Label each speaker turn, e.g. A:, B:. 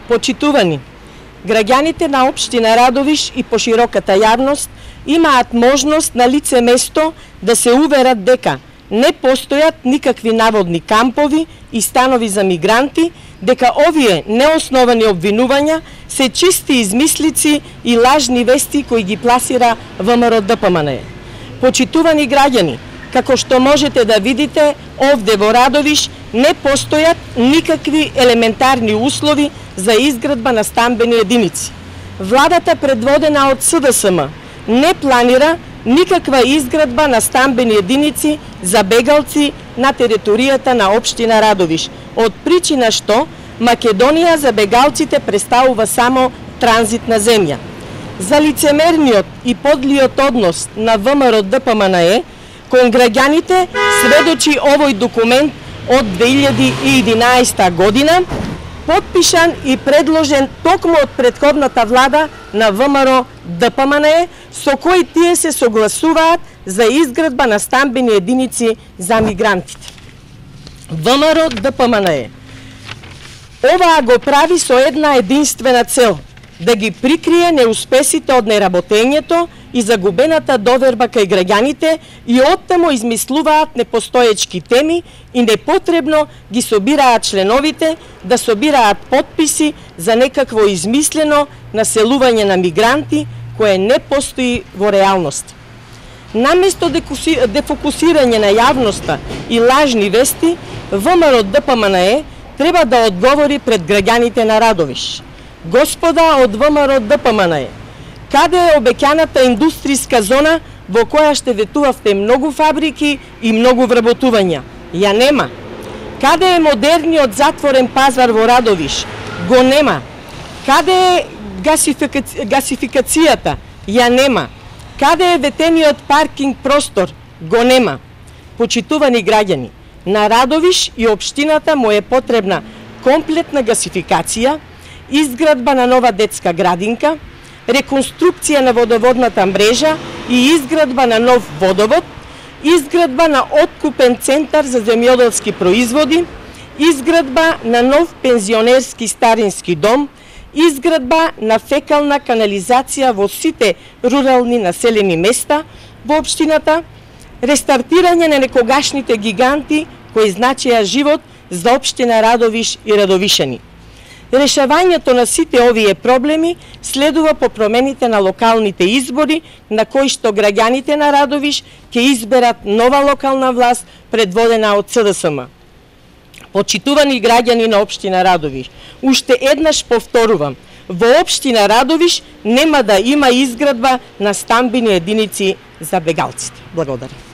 A: Почитувани, граѓаните на општина Радовиш и пошироката јавност имаат можност на лице место да се уверат дека не постојат никакви наводни кампови и станови за мигранти, дека овие неосновани обвинувања се чисти измислици и лажни вести кои ги пласира ВМРО-ДПМНЕ. Почитувани граѓани, како што можете да видите, овде во Радовиш не постојат никакви елементарни услови за изградба на стамбени единици. Владата, предводена од СДСМ, не планира никаква изградба на стамбени единици за бегалци на територијата на општина Радовиш, од причина што Македонија за бегалците представува само транзитна земја. За лицемерниот и подлиот однос на ВМРО-ДПМНЕ кон граѓаните сведочи овој документ од 2011 година, подпишан и предложен токму од претходната влада на ВМРО-ДПМНЕ, со кој тие се согласуваат за изградба на стамбени единици за мигрантите. ВМРО-ДПМНЕ оваа го прави со една единствена цел – да ги прикрие неуспесите од неработењето и загубената доверба кај граѓаните и оттаму измислуваат непостоечки теми и непотребно ги собираат членовите да собираат потписи за некакво измислено населување на мигранти кое не постои во реалност. Наместо дефокусирање на јавноста и лажни вести, ВМРО-ДПМНЕ треба да одговори пред граѓаните на Радовиш. Господа од ВМРО-ДПМНЕ, каде е обеќаната индустријска зона во која ще ветувавте многу фабрики и многу вработувања? Ја нема. Каде е модерниот затворен пазар во Радовиш? Го нема. Каде е гасификацијата? Ја нема. Каде е ветениот паркинг простор? Го нема. Почитувани граѓани, на Радовиш и општината му е потребна комплетна гасификација, изградба на нова детска градинка, реконструкција на водоводната мрежа и изградба на нов водовод, изградба на откупен центар за земјоделски производи, изградба на нов пензионерски старински дом, изградба на фекална канализација во сите рурални населени места во општината, рестартирање на некогашните гиганти кои значеа живот за општина Радовиш и радовишани. Решавањето на сите овие проблеми следува по промените на локалните избори, на кои што граѓаните на Радовиш ќе изберат нова локална власт предводена од СДСМ. Почитувани граѓани на општина Радовиш, уште еднаш повторувам, во општина Радовиш нема да има изградба на стамбени единици за бегалците. Благодарам.